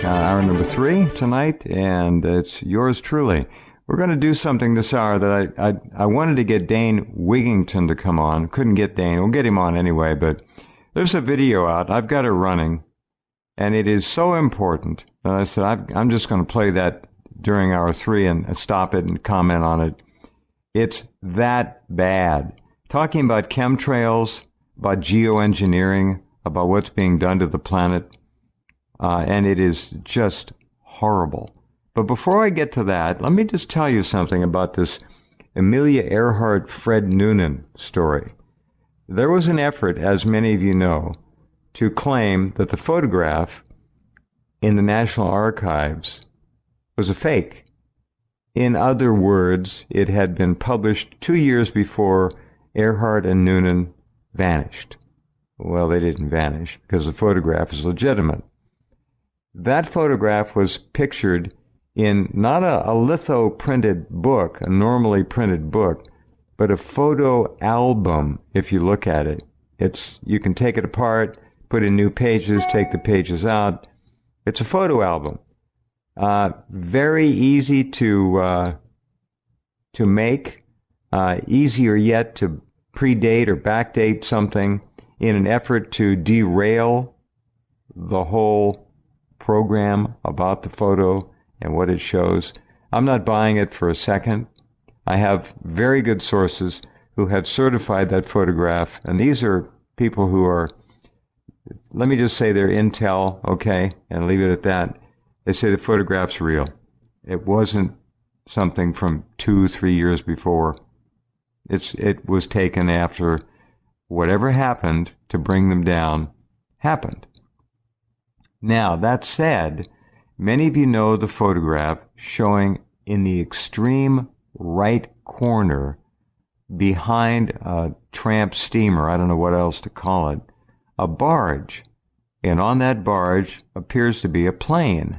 Hour number 3 tonight, and it's yours truly. We're going to do something this hour that I wanted to get Dane Wiggington to come on. Couldn't get Dane. We'll get him on anyway, but there's a video out. I've got it running, and it is so important that I said I'm just going to play that during hour 3 and stop it and comment on it. It's that bad. Talking about chemtrails, about geoengineering, about what's being done to the planet, and it is just horrible. But before I get to that, let me just tell you something about this Amelia Earhart Fred Noonan story. There was an effort, as many of you know, to claim that the photograph in the National Archives was a fake. In other words, it had been published 2 years before Earhart and Noonan vanished. Well, they didn't vanish because the photograph is legitimate. That photograph was pictured in not a litho-printed book, a normally printed book, but a photo album. If you look at it, you can take it apart, put in new pages, take the pages out. It's a photo album. Very easy to make, easier yet to predate or backdate something in an effort to derail the whole program about the photo and what it shows. I'm not buying it for a second. I have very good sources who have certified that photograph, and these are people who are, let me just say they're intel, okay, and leave it at that. They say the photograph's real. It wasn't something from 2-3 years before. It was taken after whatever happened to bring them down happened. Now, that said, many of you know the photograph showing in the extreme right corner behind a tramp steamer, I don't know what else to call it, a barge. And on that barge appears to be a plane.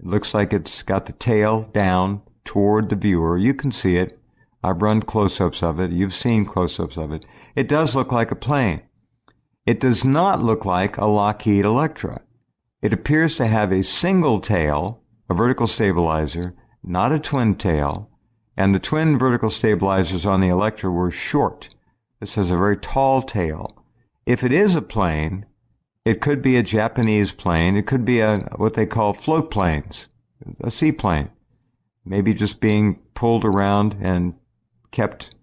It looks like it's got the tail down toward the viewer. You can see it. I've run close-ups of it. You've seen close-ups of it. It does look like a plane. It does not look like a Lockheed Electra. It appears to have a single tail, a vertical stabilizer, not a twin tail, and the twin vertical stabilizers on the Electra were short. This has a very tall tail. If it is a plane, it could be a Japanese plane. It could be what they call float planes, a seaplane, maybe just being pulled around and kept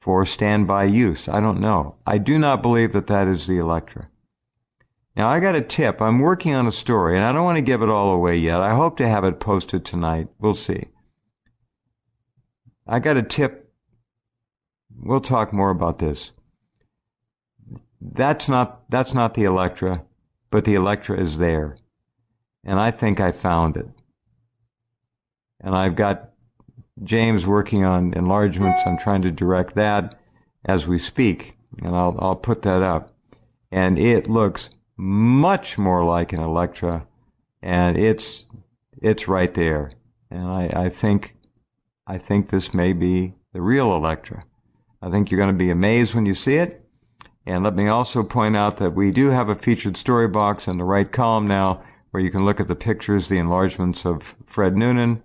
for standby use. I don't know. I do not believe that that is the Electra. Now, I got a tip. I'm working on a story, and I don't want to give it all away yet. I hope to have it posted tonight. We'll see. I got a tip. We'll talk more about this. That's not the Electra, but the Electra is there. And I think I found it. And I've got James working on enlargements. I'm trying to direct that as we speak, and I'll put that up. And it looks much more like an Electra, and it's right there. And I think this may be the real Electra. I think you're going to be amazed when you see it. And let me also point out that we do have a featured story box in the right column now where you can look at the pictures, the enlargements of Fred Noonan.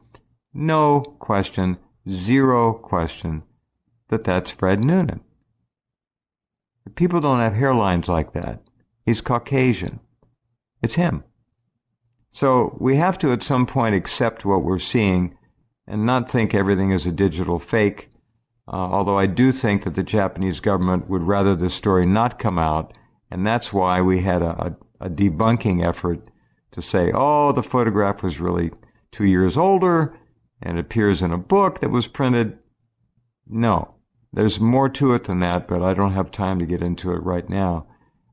No question, zero question, that's Fred Noonan. People don't have hairlines like that. He's Caucasian. It's him. So we have to at some point accept what we're seeing and not think everything is a digital fake, although I do think that the Japanese government would rather this story not come out, and that's why we had a debunking effort to say, oh, the photograph was really 2 years older and appears in a book that was printed. No, there's more to it than that, but I don't have time to get into it right now.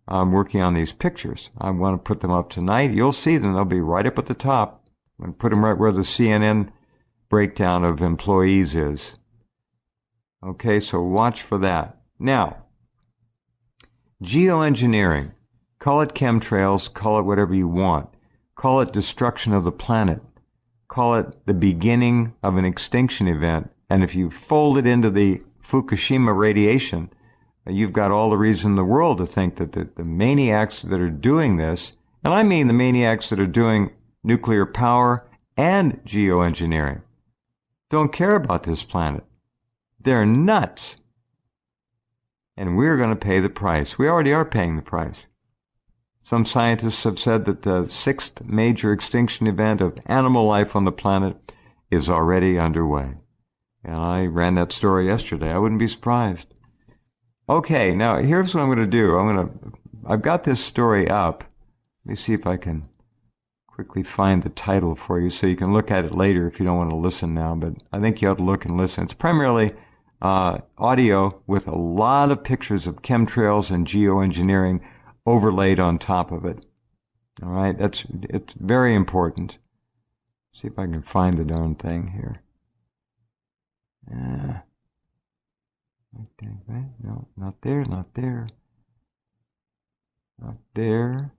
I'm working on these pictures. I want to put them up tonight. You'll see them. They'll be right up at the top. I'm going to put them right where the CNN breakdown of employees is. Okay, so watch for that. Now, geoengineering. Call it chemtrails. Call it whatever you want. Call it destruction of the planet. Call it the beginning of an extinction event. And if you fold it into the Fukushima radiation, you've got all the reason in the world to think that the maniacs that are doing this, and I mean the maniacs that are doing nuclear power, and geoengineering. Don't care about this planet. They're nuts. And we're going to pay the price. We already are paying the price. Some scientists have said that the 6th major extinction event of animal life on the planet is already underway. And I ran that story yesterday. I wouldn't be surprised. Okay, now here's what I'm going to do. I've got this story up. Let me see if I can quickly find the title for you so you can look at it later if you don't want to listen now, but I think you ought to look and listen. It's primarily audio with a lot of pictures of chemtrails and geoengineering overlaid on top of it. All right, it's very important. See if I can find the darn thing here. No, not there, not there. Not there.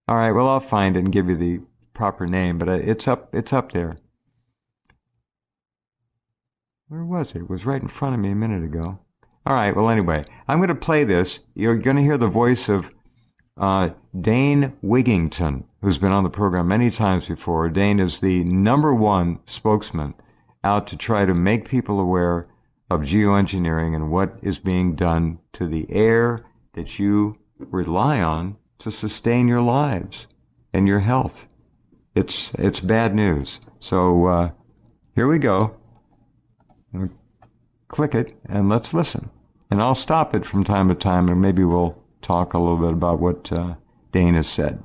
All right, well, I'll find it and give you the proper name, but it's up there. Where was it? It was right in front of me a minute ago. All right, well, anyway, I'm going to play this. You're going to hear the voice of Dane Wiggington, who's been on the program many times before. Dane is the #1 spokesman out to try to make people aware of geoengineering and what is being done to the air that you rely on to sustain your lives and your health. It's bad news. So here we go. Click it and let's listen. And I'll stop it from time to time and maybe we'll talk a little bit about what Dane has said.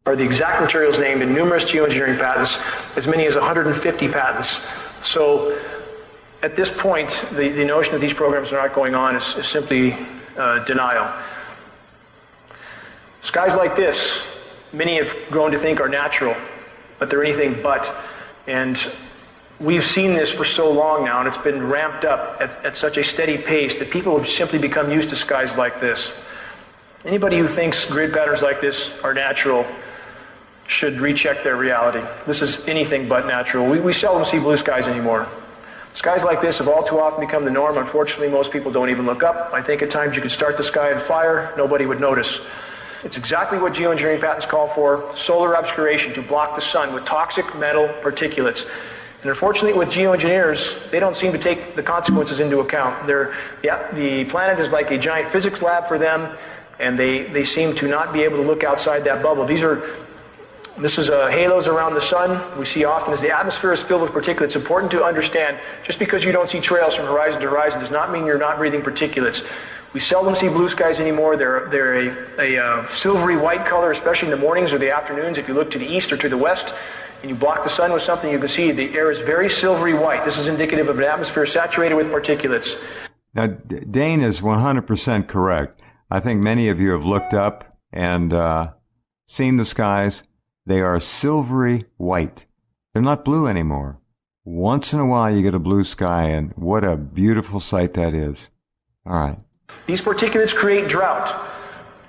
Are the exact materials named in numerous geoengineering patents, as many as 150 patents. So at this point, the notion that these programs are not going on is simply denial. Skies like this, many have grown to think are natural, but they're anything but. And we've seen this for so long now, and it's been ramped up at such a steady pace that people have simply become used to skies like this. Anybody who thinks grid patterns like this are natural should recheck their reality. This is anything but natural. We seldom see blue skies anymore. Skies like this have all too often become the norm. Unfortunately, most people don't even look up. I think at times you could start the sky on fire, nobody would notice. It's exactly what geoengineering patents call for: solar obscuration, to block the sun with toxic metal particulates. And unfortunately, with geoengineers, they don't seem to take the consequences into account. The planet is like a giant physics lab for them, and they seem to not be able to look outside that bubble. This is halos around the sun. We see often as the atmosphere is filled with particulates. It's important to understand, just because you don't see trails from horizon to horizon does not mean you're not breathing particulates. We seldom see blue skies anymore. They're a silvery white color, especially in the mornings or the afternoons. If you look to the east or to the west and you block the sun with something, you can see the air is very silvery white. This is indicative of an atmosphere saturated with particulates. Now, Dane is 100% correct. I think many of you have looked up and seen the skies. They are silvery white. They're not blue anymore. Once in a while you get a blue sky, and what a beautiful sight that is. All right. These particulates create drought.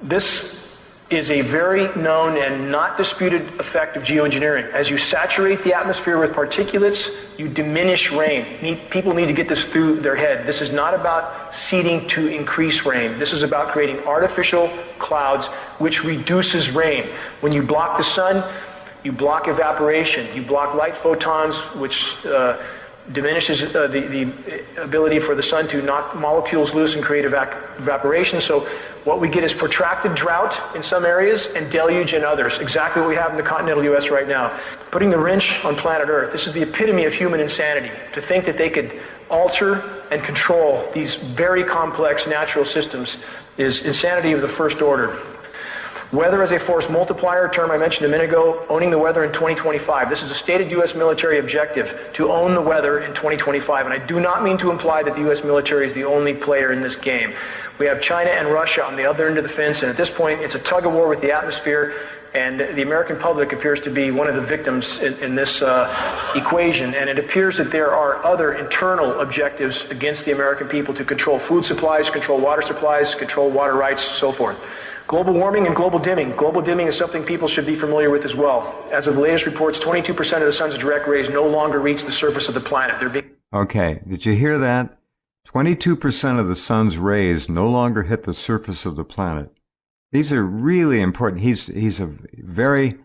This is a very known and not disputed effect of geoengineering. As you saturate the atmosphere with particulates, you diminish rain. People need to get this through their head. This is not about seeding to increase rain. This is about creating artificial clouds, which reduces rain. When you block the sun, you block evaporation. You block light photons, which diminishes the ability for the sun to knock molecules loose and create evaporation. So what we get is protracted drought in some areas and deluge in others. Exactly what we have in the continental U.S. right now. Putting the wrench on planet Earth. This is the epitome of human insanity. To think that they could alter and control these very complex natural systems is insanity of the first order. Weather as a force multiplier, a term I mentioned a minute ago, owning the weather in 2025. This is a stated U.S. military objective, to own the weather in 2025. And I do not mean to imply that the U.S. military is the only player in this game. We have China and Russia on the other end of the fence, and at this point it's a tug-of-war with the atmosphere, and the American public appears to be one of the victims in this equation. And it appears that there are other internal objectives against the American people to control food supplies, control water supplies, control water rights, so forth. Global warming and global dimming. Global dimming is something people should be familiar with as well. As of the latest reports, 22% of the sun's direct rays no longer reach the surface of the planet. Okay, did you hear that? 22% of the sun's rays no longer hit the surface of the planet. These are really important. He's a very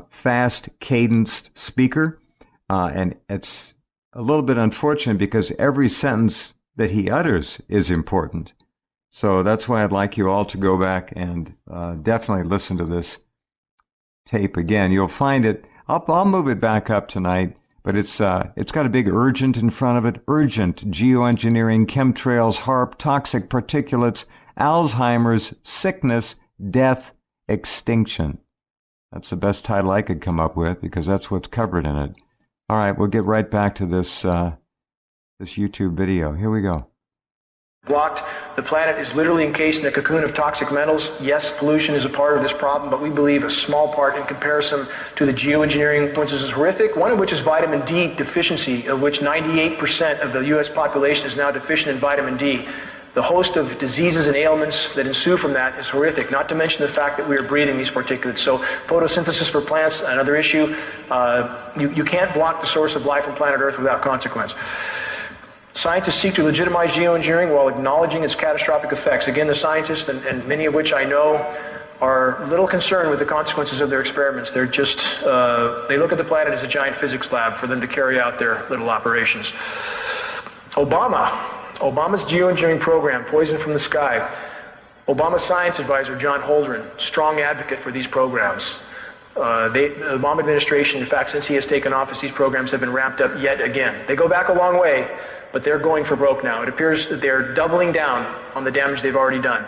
fast, cadenced speaker, and it's a little bit unfortunate because every sentence that he utters is important. So that's why I'd like you all to go back and definitely listen to this tape again. You'll find it. I'll move it back up tonight, but it's got a big urgent in front of it. Urgent: geoengineering, chemtrails, HAARP, toxic particulates, Alzheimer's, sickness, death, extinction. That's the best title I could come up with because that's what's covered in it. All right, we'll get right back to this YouTube video. Here we go. Blocked. The planet is literally encased in a cocoon of toxic metals. Yes, pollution is a part of this problem, but we believe a small part in comparison to the geoengineering influences is horrific, one of which is vitamin D deficiency, of which 98% of the U.S. population is now deficient in vitamin D. The host of diseases and ailments that ensue from that is horrific, not to mention the fact that we are breathing these particulates. So photosynthesis for plants, another issue. You can't block the source of life on planet Earth without consequence. Scientists seek to legitimize geoengineering while acknowledging its catastrophic effects. Again, the scientists, and many of which I know, are little concerned with the consequences of their experiments. They're just, they look at the planet as a giant physics lab for them to carry out their little operations. Obama's geoengineering program, Poison from the Sky. Obama's science advisor, John Holdren, strong advocate for these programs. The Obama administration, in fact, since he has taken office, these programs have been ramped up yet again. They go back a long way, but they're going for broke now. It appears that they're doubling down on the damage they've already done.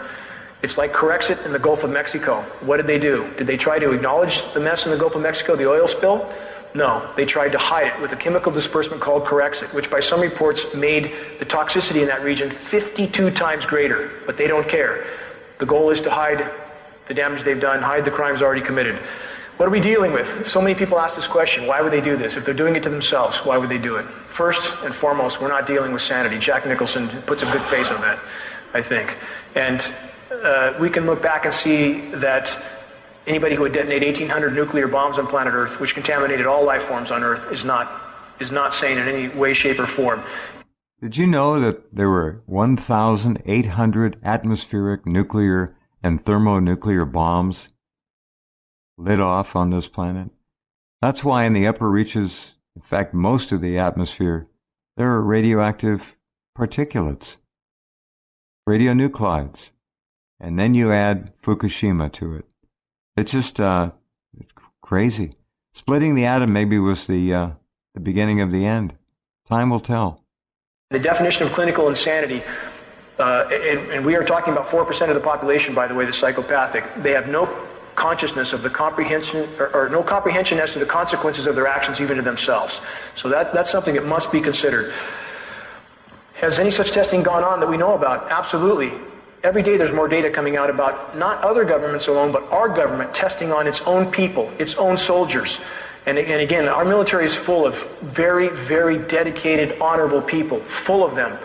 It's like Corexit in the Gulf of Mexico. What did they do? Did they try to acknowledge the mess in the Gulf of Mexico, the oil spill? No, they tried to hide it with a chemical disbursement called Corexit, which by some reports made the toxicity in that region 52 times greater, but they don't care. The goal is to hide the damage they've done, hide the crimes already committed. What are we dealing with? So many people ask this question, why would they do this? If they're doing it to themselves, why would they do it? First and foremost, we're not dealing with sanity. Jack Nicholson puts a good face on that, I think. And we can look back and see that anybody who would detonate 1,800 nuclear bombs on planet Earth, which contaminated all life forms on Earth, is not sane in any way, shape, or form. Did you know that there were 1,800 atmospheric, nuclear, and thermonuclear bombs lit off on this planet? That's why in the upper reaches, in fact, most of the atmosphere, there are radioactive particulates, radionuclides, and then you add Fukushima to it. It's just crazy. Splitting the atom maybe was the beginning of the end. Time will tell. The definition of clinical insanity, and we are talking about 4% of the population, by the way, the psychopathic. They have no consciousness of the comprehension, or no comprehension as to the consequences of their actions, even to themselves. So that's something that must be considered. Has any such testing gone on that we know about? Absolutely. Every day there's more data coming out about not other governments alone, but our government testing on its own people, its own soldiers. And again, our military is full of very, very dedicated, honorable people, full of them.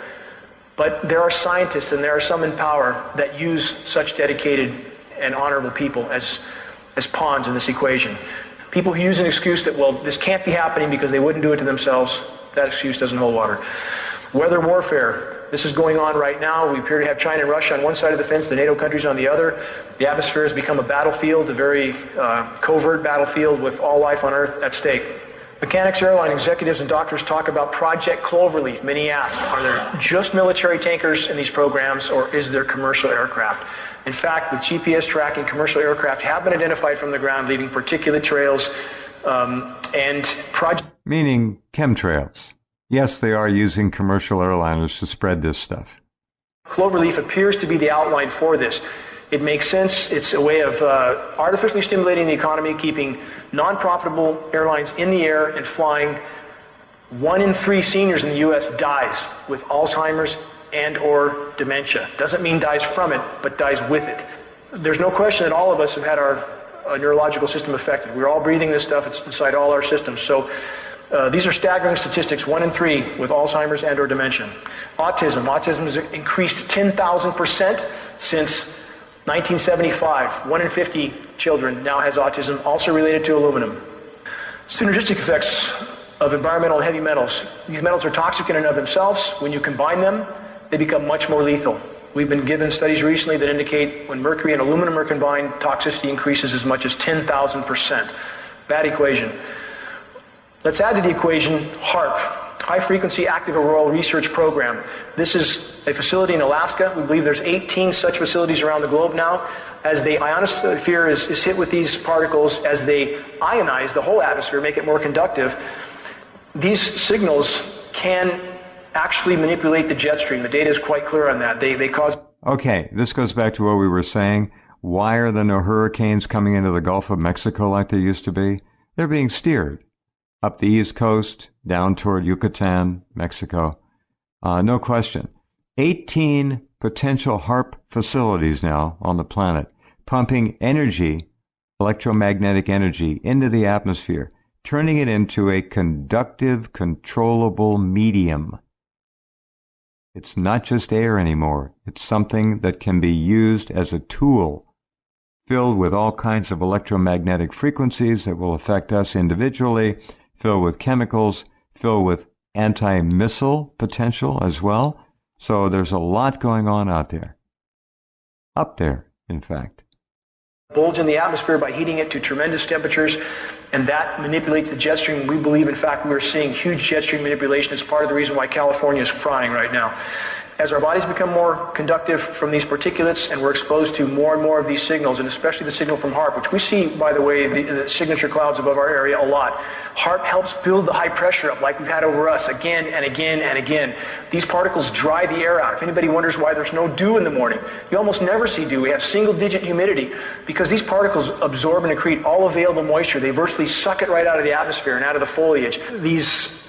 But there are scientists and there are some in power that use such dedicated and honorable people as pawns in this equation. People who use an excuse that, well, this can't be happening because they wouldn't do it to themselves, that excuse doesn't hold water. Weather warfare. This is going on right now. We appear to have China and Russia on one side of the fence, the NATO countries on the other. The atmosphere has become a battlefield, a very covert battlefield with all life on Earth at stake. Mechanics, airline executives, and doctors talk about Project Cloverleaf. Many ask, are there just military tankers in these programs, or is there commercial aircraft? In fact, with GPS tracking, commercial aircraft have been identified from the ground, leaving particulate trails and project... Meaning chemtrails. Yes, they are using commercial airliners to spread this stuff. Cloverleaf appears to be the outline for this. It makes sense. It's a way of artificially stimulating the economy, keeping non-profitable airlines in the air and flying. 1 in 3 seniors in the U.S. dies with Alzheimer's and or dementia. Doesn't mean dies from it, but dies with it. There's no question that all of us have had our neurological system affected. We're all breathing this stuff. It's inside all our systems. So these are staggering statistics, 1 in 3 with Alzheimer's and or dementia. Autism has increased 10,000% since 1975. 1 in 50 children now has autism, also related to aluminum. Synergistic effects of environmental and heavy metals. These metals are toxic in and of themselves. When you combine them, they become much more lethal. We've been given studies recently that indicate when mercury and aluminum are combined, toxicity increases as much as 10,000%. Bad equation. Let's add to the equation HAARP, High Frequency Active Auroral Research Program. This is a facility in Alaska. We believe there's 18 such facilities around the globe now. As the ionosphere is hit with these particles, as they ionize the whole atmosphere, make it more conductive, these signals can actually manipulate the jet stream. The data is quite clear on that. They cause... Okay, this goes back to what we were saying. Why are there no hurricanes coming into the Gulf of Mexico like there used to be? They're being steered up the East Coast, down toward Yucatan, Mexico. No question. 18 potential HAARP facilities now on the planet, pumping energy, electromagnetic energy, into the atmosphere, turning it into a conductive, controllable medium. It's not just air anymore. It's something that can be used as a tool, filled with all kinds of electromagnetic frequencies that will affect us individually, filled with chemicals, filled with anti-missile potential as well. So there's a lot going on out there. Up there, in fact. Bulge in the atmosphere by heating it to tremendous temperatures, and that manipulates the jet stream. We believe, in fact, we're seeing huge jet stream manipulation. It's part of the reason why California is frying right now. As our bodies become more conductive from these particulates and we're exposed to more and more of these signals, and especially the signal from HAARP, which we see, by the way, the signature clouds above our area a lot. HAARP helps build the high pressure up like we've had over us again and again and again. These particles dry the air out. If anybody wonders why there's no dew in the morning, you almost never see dew. We have single-digit humidity because these particles absorb and accrete all available moisture. They virtually suck it right out of the atmosphere and out of the foliage. These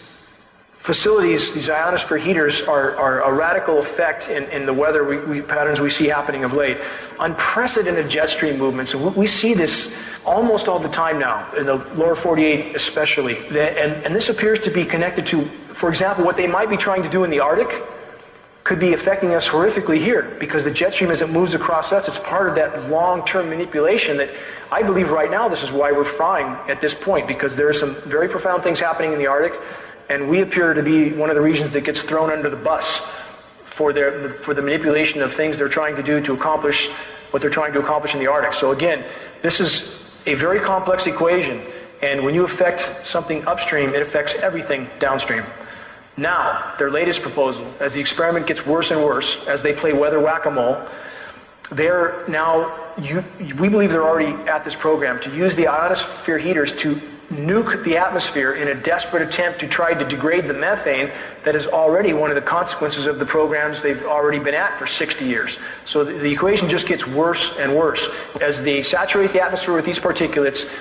facilities, these ionosphere heaters, are a radical effect in the weather patterns we see happening of late. Unprecedented jet stream movements. We see this almost all the time now, in the lower 48 especially. And this appears to be connected to, for example, what they might be trying to do in the Arctic could be affecting us horrifically here, because the jet stream, as it moves across us, it's part of that long-term manipulation that I believe right now this is why we're frying at this point, because there are some very profound things happening in the Arctic. And we appear to be one of the regions that gets thrown under the bus for the manipulation of things they're trying to do to accomplish what they're trying to accomplish in the Arctic. So again, this is a very complex equation. And when you affect something upstream, it affects everything downstream. Now, their latest proposal, as the experiment gets worse and worse, as they play weather whack-a-mole, they're now, we believe they're already at this program, to use the ionosphere heaters to nuke the atmosphere in a desperate attempt to try to degrade the methane that is already one of the consequences of the programs they've already been at for 60 years. So the equation just gets worse and worse. As they saturate the atmosphere with these particulates,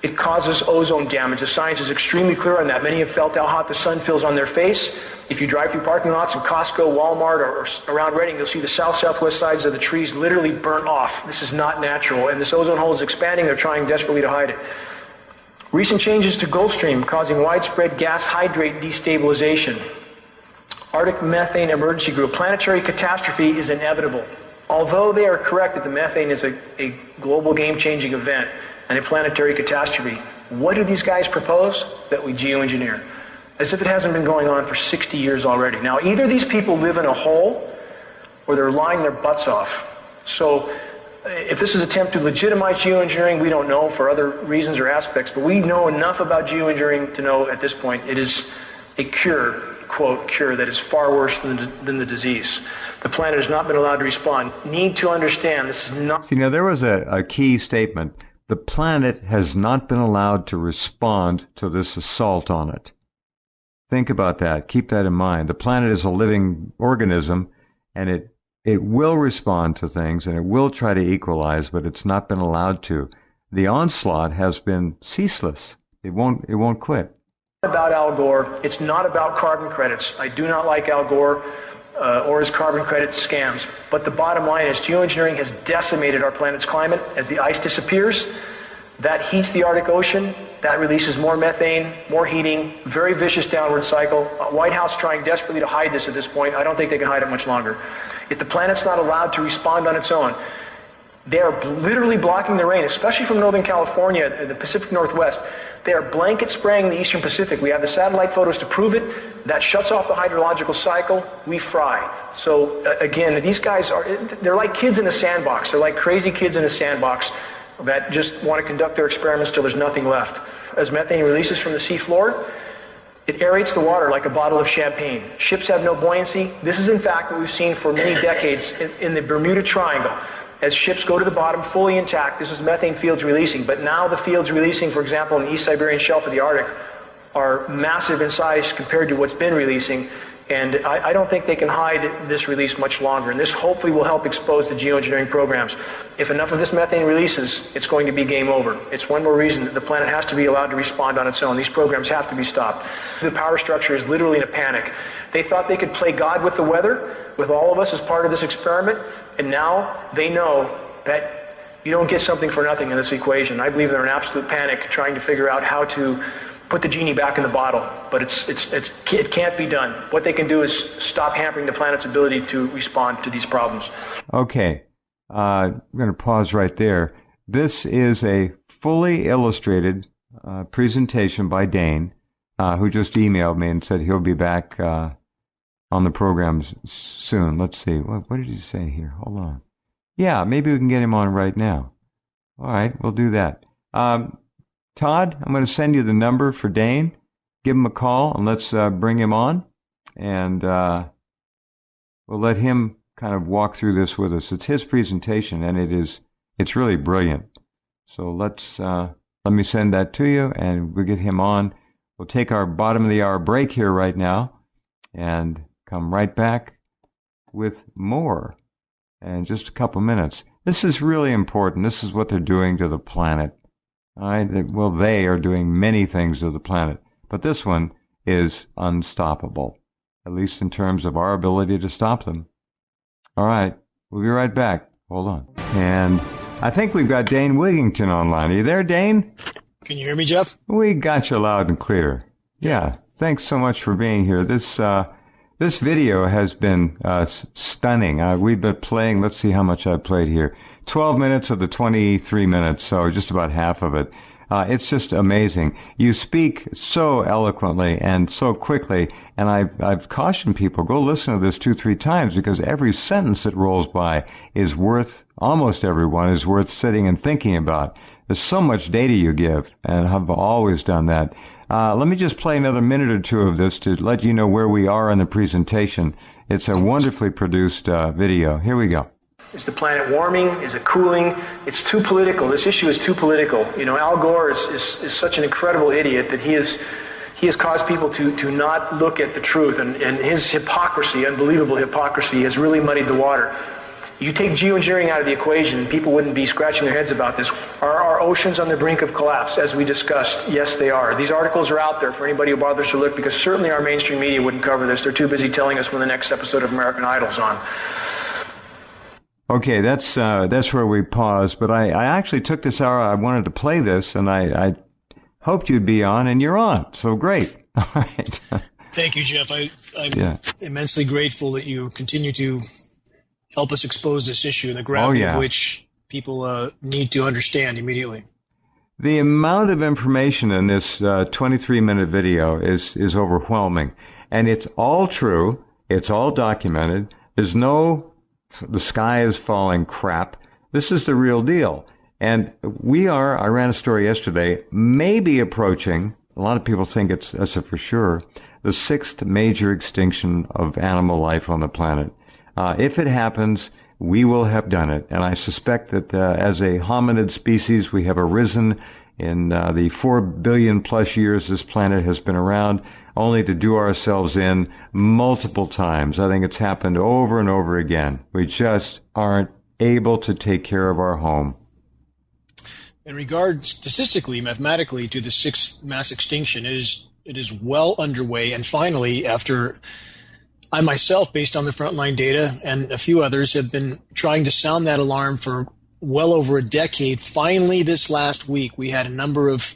it causes ozone damage. The science is extremely clear on that. Many have felt how hot the sun feels on their face. If you drive through parking lots in Costco, Walmart, or around Reading, you'll see the southwest sides of the trees literally burnt off. This is not natural. And this ozone hole is expanding. They're trying desperately to hide it. Recent changes to Gulf Stream causing widespread gas hydrate destabilization. Arctic Methane Emergency Group. Planetary catastrophe is inevitable. Although they are correct that the methane is a global game-changing event and a planetary catastrophe, what do these guys propose? That we geoengineer. As if it hasn't been going on for 60 years already. Now, either these people live in a hole or they're lying their butts off. So, if this is an attempt to legitimize geoengineering, we don't know for other reasons or aspects, but we know enough about geoengineering to know at this point it is a cure, quote, cure, that is far worse than the disease. The planet has not been allowed to respond. Need to understand this is not... See, now there was a key statement. The planet has not been allowed to respond to this assault on it. Think about that. Keep that in mind. The planet is a living organism, and it will respond to things, and it will try to equalize, but it's not been allowed to. The onslaught has been ceaseless. It won't quit. About Al Gore. It's not about carbon credits. I do not like Al Gore or his carbon credit scams. But the bottom line is geoengineering has decimated our planet's climate. As the ice disappears, that heats the Arctic Ocean. That releases more methane, more heating, very vicious downward cycle. White House trying desperately to hide this at this point. I don't think they can hide it much longer. If the planet's not allowed to respond on its own, they are literally blocking the rain, especially from Northern California, the Pacific Northwest. They are blanket spraying the Eastern Pacific. We have the satellite photos to prove it. That shuts off the hydrological cycle. We fry. So again, these guys they're like kids in a sandbox. They're like crazy kids in a sandbox. that just want to conduct their experiments till there's nothing left. As methane releases from the seafloor, it aerates the water like a bottle of champagne. Ships have no buoyancy. This is in fact what we've seen for many decades in the Bermuda Triangle. As ships go to the bottom fully intact, this is methane fields releasing. But now the fields releasing, for example, in the East Siberian Shelf of the Arctic, are massive in size compared to what's been releasing. And I don't think they can hide this release much longer. And this hopefully will help expose the geoengineering programs. If enough of this methane releases, it's going to be game over. It's one more reason that the planet has to be allowed to respond on its own. These programs have to be stopped. The power structure is literally in a panic. They thought they could play God with the weather, with all of us as part of this experiment. And now they know that you don't get something for nothing in this equation. I believe they're in absolute panic trying to figure out how to put the genie back in the bottle, but it can't be done. What they can do is stop hampering the planet's ability to respond to these problems. Okay, I'm going to pause right there. This is a fully illustrated presentation by Dane, who just emailed me and said he'll be back on the programs soon. Let's see, what did he say here? Hold on. Yeah, maybe we can get him on right now. All right, we'll do that. Todd, I'm going to send you the number for Dane. Give him a call and let's bring him on, and we'll let him kind of walk through this with us. It's his presentation, and it's really brilliant. So let me send that to you, and we'll get him on. We'll take our bottom of the hour break here right now, and come right back with more in just a couple minutes. This is really important. This is what they're doing to the planet. All right. Well, they are doing many things to the planet, but this one is unstoppable, at least in terms of our ability to stop them. All right. We'll be right back. Hold on. And I think we've got Dane Wiggington online. Are you there, Dane? Can you hear me, Jeff? We got you loud and clear. Yeah. Thanks so much for being here. This video has been stunning. We've been playing, let's see how much I've played here. 12 minutes of the 23 minutes, so just about half of it. It's just amazing. You speak so eloquently and so quickly, and I've cautioned people, go listen to this 2-3 times, because every sentence that rolls by is worth, almost every one is worth sitting and thinking about. There's so much data you give, and I've always done that. Let me just play another minute or two of this to let you know where we are in the presentation. It's a wonderfully produced video. Here we go. Is the planet warming? Is it cooling? It's too political. This issue is too political. You know, Al Gore is such an incredible idiot that he has caused people to not look at the truth, and his hypocrisy, unbelievable hypocrisy, has really muddied the water. You take geoengineering out of the equation, and people wouldn't be scratching their heads about this. Are our oceans on the brink of collapse, as we discussed? Yes, they are. These articles are out there for anybody who bothers to look, because certainly our mainstream media wouldn't cover this. They're too busy telling us when the next episode of American Idol's on. Okay, that's where we pause. But I actually took this hour. I wanted to play this, and I hoped you'd be on, and you're on. So great. All right. Thank you, Jeff. I'm immensely grateful that you continue to help us expose this issue and the gravity of which people need to understand immediately. The amount of information in this 23-minute video is overwhelming, and it's all true. It's all documented. There's no the sky is falling crap. This is the real deal. And I ran a story yesterday, maybe approaching, a lot of people think it's for sure, the 6th major extinction of animal life on the planet. If it happens, we will have done it. And I suspect that as a hominid species, we have arisen in the 4 billion plus years this planet has been around, only to do ourselves in multiple times. I think it's happened over and over again. We just aren't able to take care of our home. In regard statistically, mathematically, to the 6th mass extinction, it is well underway. And finally, after I myself, based on the frontline data and a few others, have been trying to sound that alarm for well over a decade, finally this last week we had a number of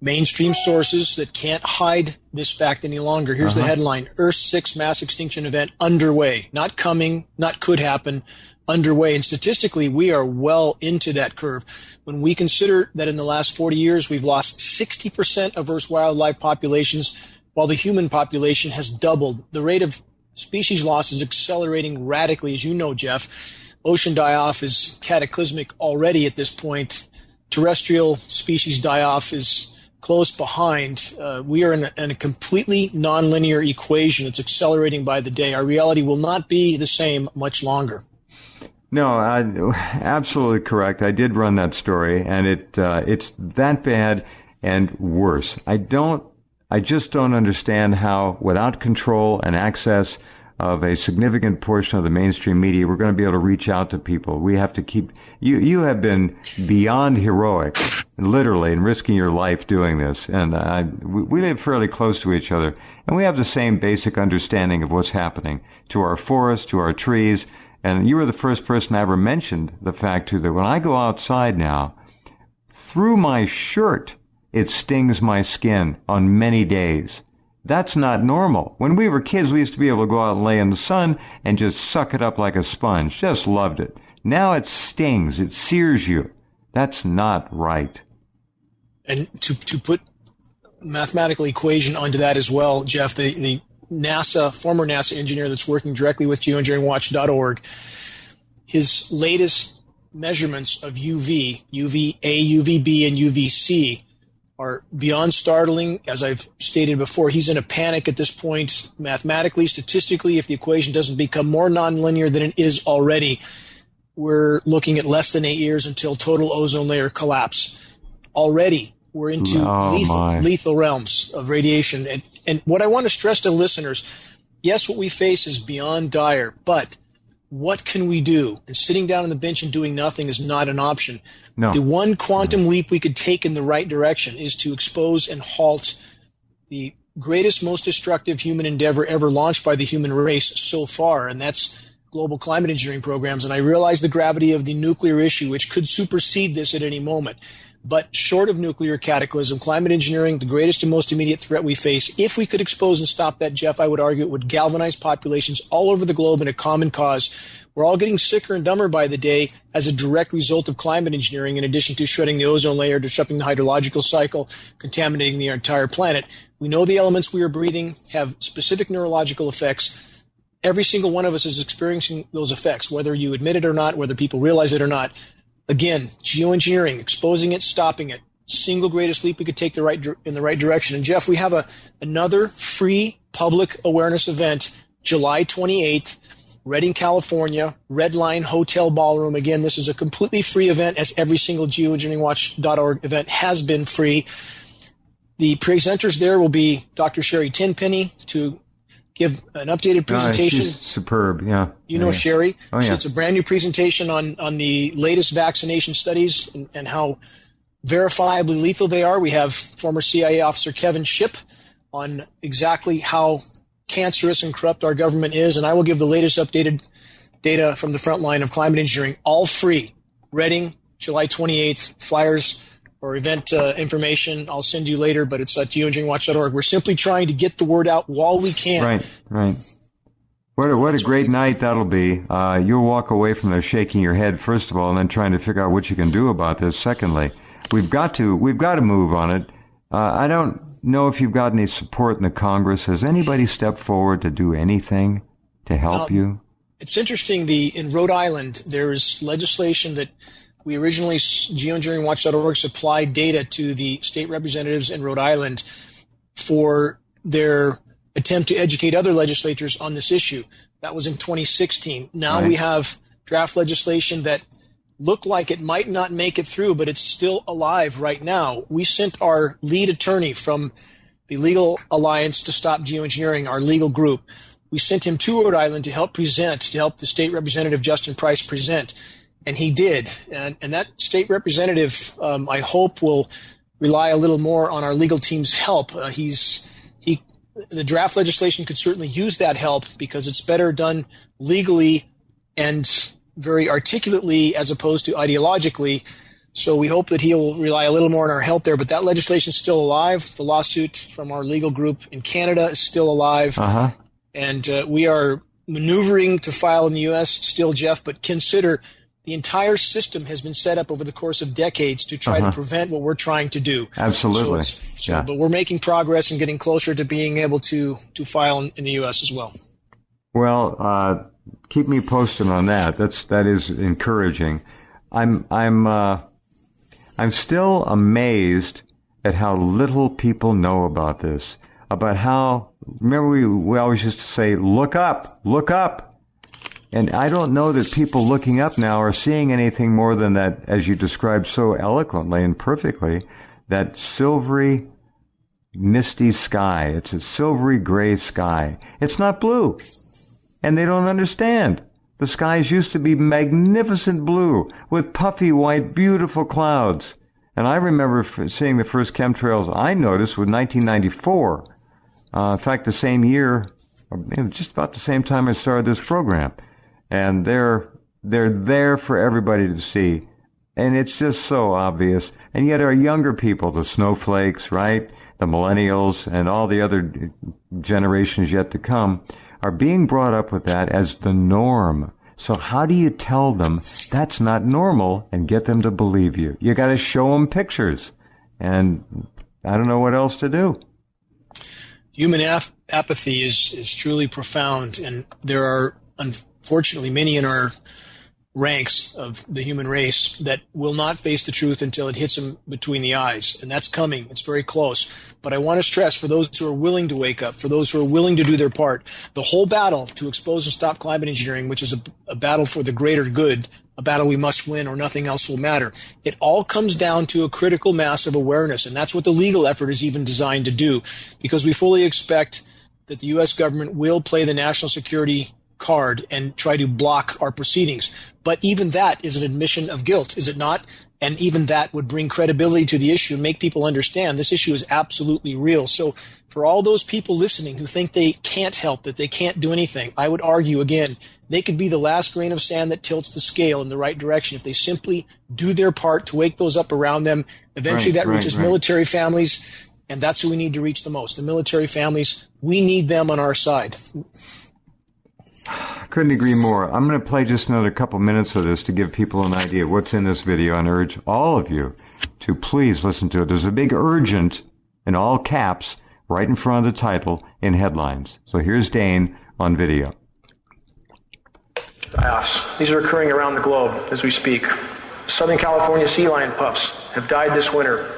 mainstream sources that can't hide this fact any longer. Here's the headline: Earth's 6th mass extinction event underway. Not coming, not could happen, underway. And statistically, we are well into that curve. When we consider that in the last 40 years, we've lost 60% of Earth's wildlife populations, while the human population has doubled. The rate of species loss is accelerating radically, as you know, Jeff. Ocean die-off is cataclysmic already at this point. terrestrial species die-off is close behind, we are in a completely nonlinear equation. It's accelerating by the day. Our reality will not be the same much longer. No, absolutely correct. I did run that story, and it's that bad and worse. I just don't understand how, without control and access of a significant portion of the mainstream media, we're going to be able to reach out to people. We have to keep, you have been beyond heroic, literally, in risking your life doing this. And we live fairly close to each other, and we have the same basic understanding of what's happening to our forests, to our trees. And you were the first person I ever mentioned the fact, too, that when I go outside now, through my shirt, it stings my skin on many days. That's not normal. When we were kids, we used to be able to go out and lay in the sun and just suck it up like a sponge. Just loved it. Now it stings. It sears you. That's not right. And to put mathematical equation onto that as well, Jeff, the former NASA engineer that's working directly with GeoEngineeringWatch.org, his latest measurements of UV, UVA, UVB, and UVC are beyond startling. As I've stated before, he's in a panic at this point, mathematically, statistically. If the equation doesn't become more nonlinear than it is already, we're looking at less than 8 years until total ozone layer collapse. Already, we're into lethal realms of radiation. And what I want to stress to listeners, yes, what we face is beyond dire, but what can we do? And sitting down on the bench and doing nothing is not an option. No. The one quantum leap we could take in the right direction is to expose and halt the greatest, most destructive human endeavor ever launched by the human race so far, and that's global climate engineering programs. And I realize the gravity of the nuclear issue, which could supersede this at any moment. But short of nuclear cataclysm, climate engineering, the greatest and most immediate threat we face, if we could expose and stop that, Jeff, I would argue it would galvanize populations all over the globe in a common cause. We're all getting sicker and dumber by the day as a direct result of climate engineering, in addition to shredding the ozone layer, disrupting the hydrological cycle, contaminating the entire planet. We know the elements we are breathing have specific neurological effects. Every single one of us is experiencing those effects, whether you admit it or not, whether people realize it or not. Again, geoengineering, exposing it, stopping it, single greatest leap we could take in the right direction. And Jeff, we have another free public awareness event, July 28th, Redding, California, Red Line Hotel Ballroom. Again, this is a completely free event, as every single GeoEngineeringWatch.org event has been free. The presenters there will be Dr. Sherry Tenpenny to give an updated presentation. She's superb, yeah. You know Sherry. Oh, yeah. It's a brand new presentation on the latest vaccination studies and how verifiably lethal they are. We have former CIA officer Kevin Shipp on exactly how cancerous and corrupt our government is, and I will give the latest updated data from the front line of climate engineering, all free. Reading, July 28th, flyers or event information I'll send you later, but it's at geoengineeringwatch.org. We're simply trying to get the word out while we can. Right. What a great night that'll be. You'll walk away from there shaking your head, first of all, and then trying to figure out what you can do about this. Secondly, we've got to move on it. I don't know if you've got any support in the Congress. Has anybody stepped forward to do anything to help you? It's interesting. In Rhode Island, there's legislation that we originally, geoengineeringwatch.org, supplied data to the state representatives in Rhode Island for their attempt to educate other legislators on this issue. That was in 2016. Now we have draft legislation that looked like it might not make it through, but it's still alive right now. We sent our lead attorney from the Legal Alliance to Stop Geoengineering, our legal group. We sent him to Rhode Island to help the state representative Justin Price present. And he did. And that state representative, I hope, will rely a little more on our legal team's help. The draft legislation could certainly use that help because it's better done legally and very articulately as opposed to ideologically. So we hope that he'll rely a little more on our help there. But that legislation is still alive. The lawsuit from our legal group in Canada is still alive. And we are maneuvering to file in the U.S. still, Jeff, but consider the entire system has been set up over the course of decades to try to prevent what we're trying to do. Absolutely. But we're making progress and getting closer to being able to file in the U.S. as well. Well, keep me posted on that. That is encouraging. I'm I'm still amazed at how little people know about this. About how, remember we always used to say, look up, look up. And I don't know that people looking up now are seeing anything more than that, as you described so eloquently and perfectly, that silvery, misty sky. It's a silvery gray sky. It's not blue. And they don't understand. The skies used to be magnificent blue with puffy white, beautiful clouds. And I remember seeing the first chemtrails I noticed was 1994. In fact, the same year, just about the same time I started this program. And they're there for everybody to see. And it's just so obvious. And yet our younger people, the snowflakes, right, the millennials, and all the other generations yet to come, are being brought up with that as the norm. So how do you tell them that's not normal and get them to believe you? You got to show them pictures. And I don't know what else to do. Human apathy is truly profound, and there are unfortunately many in our ranks of the human race that will not face the truth until it hits them between the eyes. And that's coming. It's very close. But I want to stress, for those who are willing to wake up, for those who are willing to do their part, the whole battle to expose and stop climate engineering, which is a battle for the greater good, a battle we must win or nothing else will matter. It all comes down to a critical mass of awareness. And that's what the legal effort is even designed to do, because we fully expect that the U.S. government will play the national security card and try to block our proceedings. But even that is an admission of guilt, is it not? And even that would bring credibility to the issue and make people understand this issue is absolutely real. So for all those people listening who think they can't help, that they can't do anything, I would argue again, they could be the last grain of sand that tilts the scale in the right direction if they simply do their part to wake those up around them. Eventually that reaches military families, and that's who we need to reach the most. The military families, we need them on our side. Couldn't agree more. I'm going to play just another couple minutes of this to give people an idea of what's in this video, and urge all of you to please listen to it. There's a big urgent in all caps right in front of the title in headlines. So here's Dane on video. These are occurring around the globe as we speak. Southern California sea lion pups have died this winter.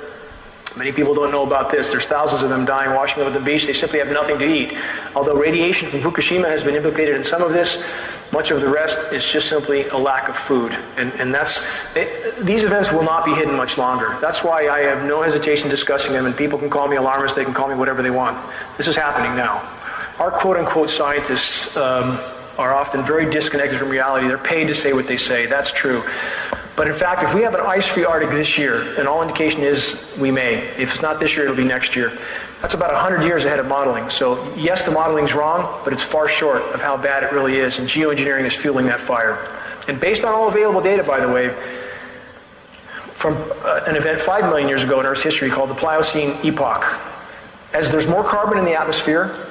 Many people don't know about this. There's thousands of them dying washing up at the beach. They simply have nothing to eat. Although radiation from Fukushima has been implicated in some of this, much of the rest is just simply a lack of food. And these events will not be hidden much longer. That's why I have no hesitation discussing them, and people can call me alarmist, they can call me whatever they want. This is happening now. Our quote-unquote scientists are often very disconnected from reality. They're paid to say what they say. That's true. But in fact, if we have an ice-free Arctic this year, and all indication is we may, if it's not this year, it'll be next year, that's about 100 years ahead of modeling. So yes, the modeling's wrong, but it's far short of how bad it really is, and geoengineering is fueling that fire. And based on all available data, by the way, from an event 5 million years ago in Earth's history called the Pliocene Epoch, as there's more carbon in the atmosphere,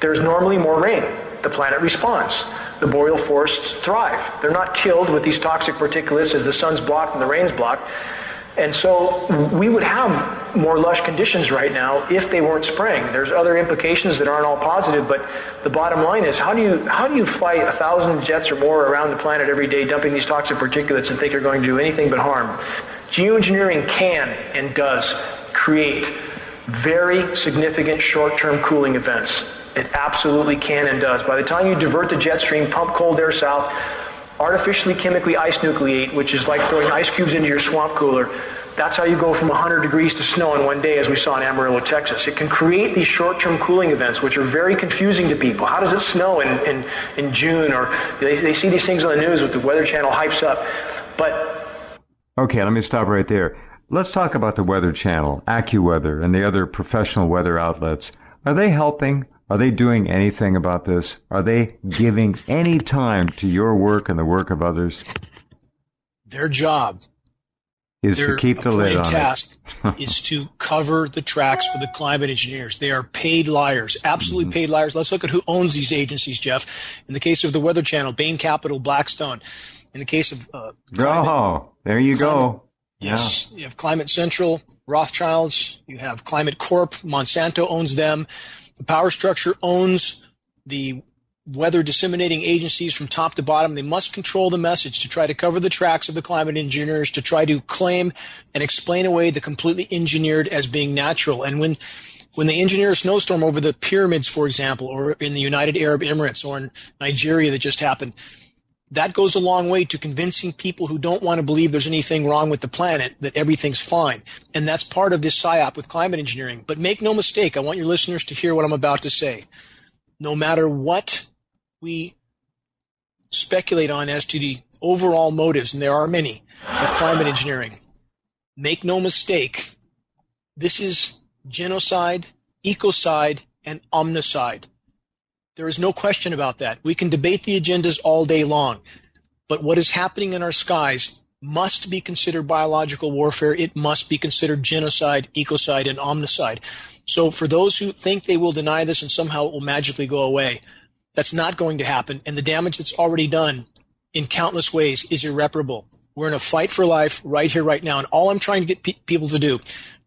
there's normally more rain. The planet responds. The boreal forests thrive. They're not killed with these toxic particulates as the sun's blocked and the rain's blocked. And so we would have more lush conditions right now if they weren't spraying. There's other implications that aren't all positive, but the bottom line is, how do you fly 1,000 jets or more around the planet every day dumping these toxic particulates and think you're going to do anything but harm? Geoengineering can and does create very significant short-term cooling events. It absolutely can and does. By the time you divert the jet stream, pump cold air south, artificially chemically ice nucleate, which is like throwing ice cubes into your swamp cooler, that's how you go from 100 degrees to snow in one day, as we saw in Amarillo, Texas. It can create these short-term cooling events, which are very confusing to people. How does it snow in June? Or they see these things on the news with the Weather Channel hypes up. But okay, let me stop right there. Let's talk about the Weather Channel, AccuWeather, and the other professional weather outlets. Are they helping? Are they doing anything about this? Are they giving any time to your work and the work of others? Their job is to keep the lid on task is to cover the tracks for the climate engineers. They are paid liars, absolutely paid liars. Let's look at who owns these agencies, Jeff. In the case of the Weather Channel, Bain Capital, Blackstone. In the case of there you go. Yes, yeah. You have Climate Central, Rothschilds. You have Climate Corp. Monsanto owns them. The power structure owns the weather disseminating agencies from top to bottom, they must control the message to try to cover the tracks of the climate engineers, to try to claim and explain away the completely engineered as being natural. And when they engineer a snowstorm over the pyramids, for example, or in the United Arab Emirates or in Nigeria that just happened, that goes a long way to convincing people who don't want to believe there's anything wrong with the planet that everything's fine. And that's part of this psyop with climate engineering. But make no mistake, I want your listeners to hear what I'm about to say. No matter what we speculate on as to the overall motives, and there are many with climate engineering, make no mistake, this is genocide, ecocide, and omnicide. There is no question about that. We can debate the agendas all day long, but what is happening in our skies must be considered biological warfare. It must be considered genocide, ecocide, and omnicide. So for those who think they will deny this and somehow it will magically go away, that's not going to happen. And the damage that's already done in countless ways is irreparable. We're in a fight for life right here, right now. And all I'm trying to get people to do,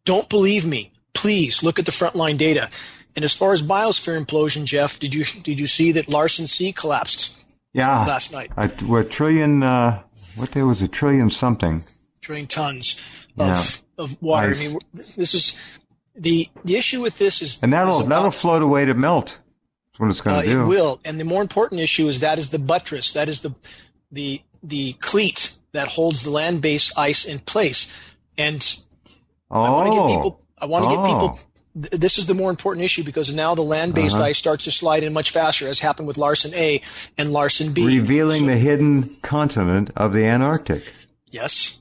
don't believe me. Please look at the frontline data. And as far as biosphere implosion, Jeff, did you see that Larsen C collapsed? Yeah. Last night. What there was a trillion something. Trillion tons of water. Nice. I mean, this is the issue with this is, and that'll float away to melt. That's what it's going to do. It will. And the more important issue is that is the buttress. That is the cleat that holds the land-based ice in place. And I want to get people. This is the more important issue because now the land-based ice starts to slide in much faster, as happened with Larsen A and Larsen B. Revealing the hidden continent of the Antarctic. Yes.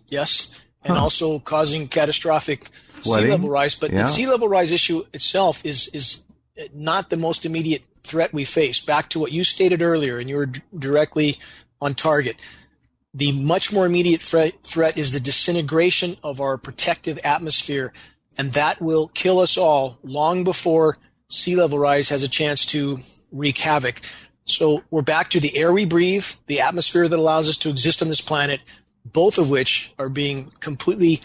And also causing catastrophic flooding. Sea level rise. But the sea level rise issue itself is not the most immediate threat we face. Back to what you stated earlier, and you were directly on target. The much more immediate threat is the disintegration of our protective atmosphere, and that will kill us all long before sea level rise has a chance to wreak havoc. So we're back to the air we breathe, the atmosphere that allows us to exist on this planet, both of which are being completely,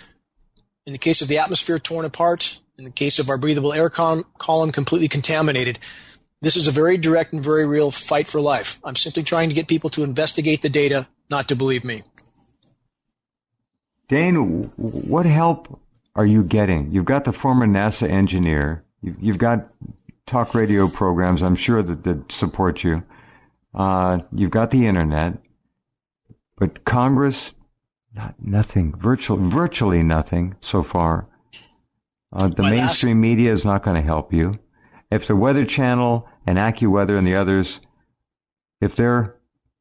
in the case of the atmosphere, torn apart, in the case of our breathable air column, completely contaminated. This is a very direct and very real fight for life. I'm simply trying to get people to investigate the data, not to believe me. Dane, what help are you getting? You've got the former NASA engineer. You've got talk radio programs, I'm sure, that support you. You've got the internet. But Congress, nothing, virtually nothing so far. The mainstream media is not going to help you. If the Weather Channel and AccuWeather and the others, if they're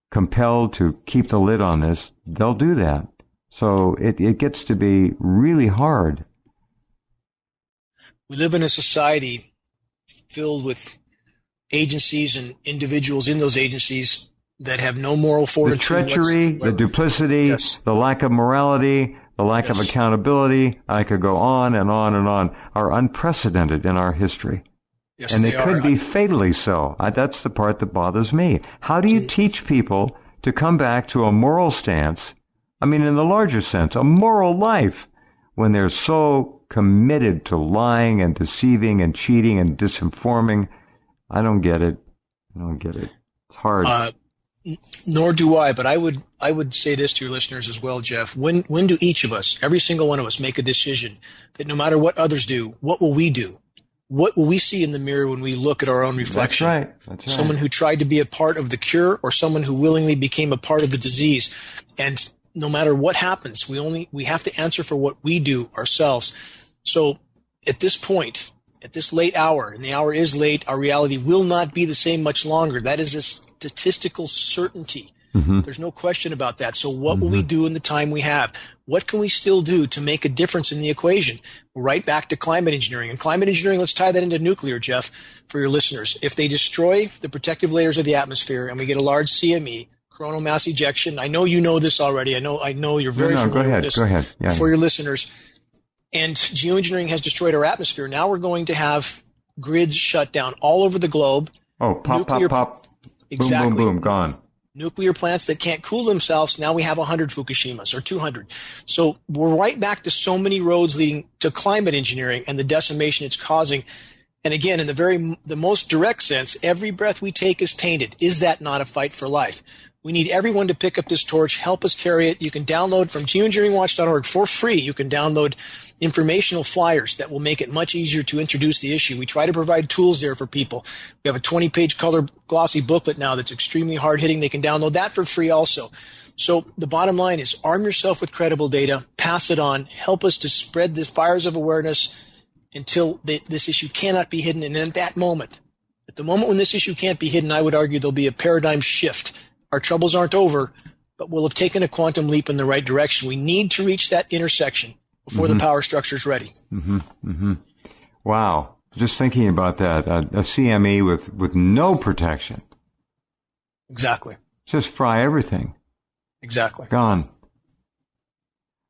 compelled to keep the lid on this, they'll do that. So it gets to be really hard. We live in a society filled with agencies and individuals in those agencies that have no moral fortitude. The treachery, the duplicity, the lack of morality, the lack of accountability, I could go on and on and on, are unprecedented in our history. Yes, and they could be fatally so. That's the part that bothers me. How do you teach people to come back to a moral stance, I mean, in the larger sense, a moral life, when they're so committed to lying and deceiving and cheating and disinforming? I don't get it. It's hard. Nor do I, but I would say this to your listeners as well, Jeff. When do each of us, every single one of us, make a decision that no matter what others do, what will we do? What will we see in the mirror when we look at our own reflection? That's right. Someone who tried to be a part of the cure, or someone who willingly became a part of the disease. And no matter what happens, we have to answer for what we do ourselves. So at this point, at this late hour, and the hour is late, our reality will not be the same much longer. That is a statistical certainty. Mm-hmm. There's no question about that. So what will we do in the time we have? What can we still do to make a difference in the equation? We're right back to climate engineering. And climate engineering, let's tie that into nuclear, Jeff, for your listeners. If they destroy the protective layers of the atmosphere and we get a large CME, coronal mass ejection, I know you know this already. I know you're very familiar with this. Go ahead. Yeah. For your listeners. And geoengineering has destroyed our atmosphere. Now we're going to have grids shut down all over the globe. Oh, pop. Exactly. Boom, boom, boom, gone. Nuclear plants that can't cool themselves, now we have 100 Fukushimas or 200. So we're right back to so many roads leading to climate engineering and the decimation it's causing. And again, in the most direct sense, every breath we take is tainted. Is that not a fight for life? We need everyone to pick up this torch, help us carry it. You can download from geoengineeringwatch.org for free. You can download informational flyers that will make it much easier to introduce the issue. We try to provide tools there for people. We have a 20-page color glossy booklet now that's extremely hard-hitting. They can download that for free also. So the bottom line is arm yourself with credible data, pass it on, help us to spread the fires of awareness until this issue cannot be hidden. And at that moment, at the moment when this issue can't be hidden, I would argue there'll be a paradigm shift. Our troubles aren't over, but we'll have taken a quantum leap in the right direction. We need to reach that intersection before the power structure is ready. Wow. Just thinking about that, a CME with no protection. Exactly. Just fry everything. Exactly. Gone.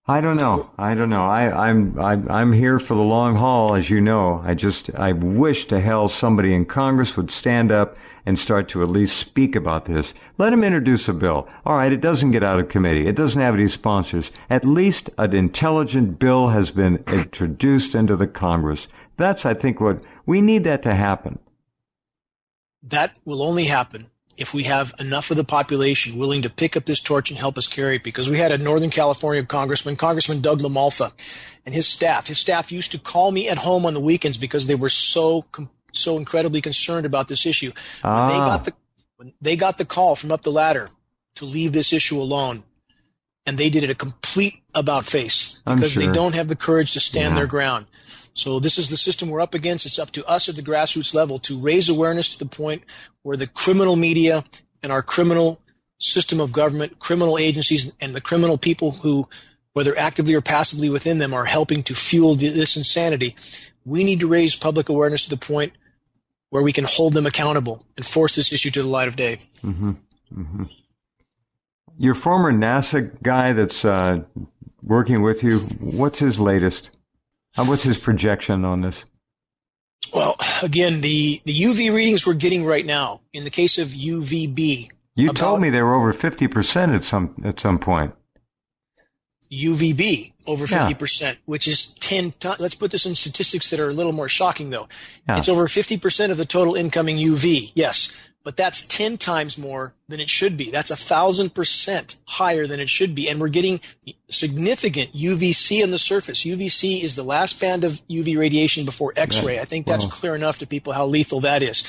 I don't know. I'm here for the long haul, as you know. I wish to hell somebody in Congress would stand up and start to at least speak about this. Let him introduce a bill. All right, it doesn't get out of committee. It doesn't have any sponsors. At least an intelligent bill has been introduced into the Congress. That's, I think, what we need that to happen. That will only happen if we have enough of the population willing to pick up this torch and help us carry it. Because we had a Northern California Congressman Doug LaMalfa, and his staff used to call me at home on the weekends because they were so incredibly concerned about this issue. When they got the call from up the ladder to leave this issue alone, and they did it a complete about face because they don't have the courage to stand their ground. So this is the system we're up against. It's up to us at the grassroots level to raise awareness to the point where the criminal media and our criminal system of government, criminal agencies, and the criminal people who, whether actively or passively within them, are helping to fuel this insanity. We need to raise public awareness to the point where we can hold them accountable and force this issue to the light of day. Your former NASA guy that's working with you, what's his latest? What's his projection on this? Well, again, the UV readings we're getting right now, in the case of UVB. You told me they were over 50% at some point. UVB, over 50%, which is 10 times. Let's put this in statistics that are a little more shocking, though. Yeah. It's over 50% of the total incoming UV, yes. But that's 10 times more than it should be. That's 1,000% higher than it should be. And we're getting significant UVC on the surface. UVC is the last band of UV radiation before X-ray. I think that's clear enough to people how lethal that is.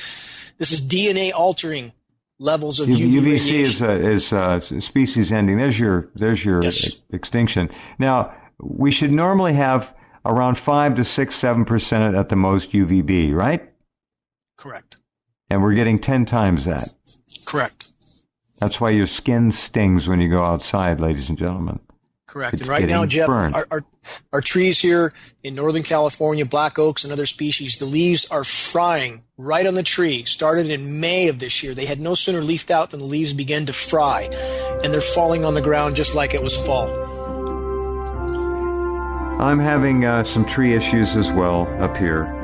This is DNA altering levels of UV radiation. UVC is species ending. There's your extinction. Now, we should normally have around 5 to 6, 7% at the most UVB, right? Correct. And we're getting 10 times that. Correct. That's why your skin stings when you go outside, ladies and gentlemen. Correct. It's and right now, Jeff, our trees here in Northern California, black oaks and other species, the leaves are frying right on the tree. Started in May of this year. They had no sooner leafed out than the leaves began to fry. And they're falling on the ground just like it was fall. I'm having some tree issues as well up here.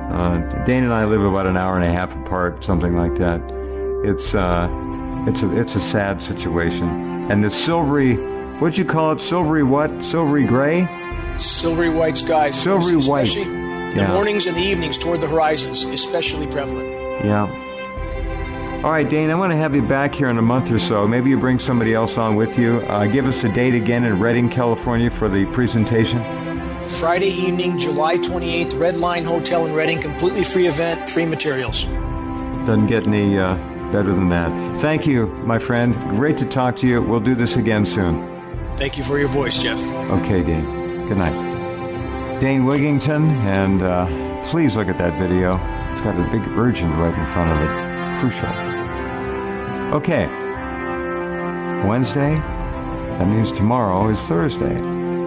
Dane and I live about an hour and a half apart, something like that. It's a sad situation. And the silvery, what'd you call it? Silvery what? Silvery gray? Silvery white skies. Silvery white. Especially in the mornings and the evenings toward the horizons, especially prevalent. Yeah. All right, Dane, I want to have you back here in a month or so. Maybe you bring somebody else on with you. Give us a date again in Redding, California for the presentation. Friday evening, July 28th, Red Line Hotel in Redding, completely free event, free materials. Doesn't get any better than that. Thank you, my friend. Great to talk to you. We'll do this again soon. Thank you for your voice, Jeff. Okay, Dane. Good night. Dane Wiggington, and please look at that video. It's got a big urgent right in front of it. Crucial. Okay. Wednesday, that means tomorrow is Thursday.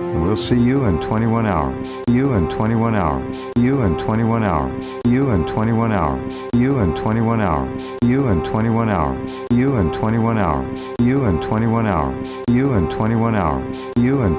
And we'll see you in 21 hours. You in 21 hours. You in 21 hours. You in 21 hours. You in 21 hours. You in 21 hours. You in 21 hours. You in 21 hours. You in 21 hours. You in 21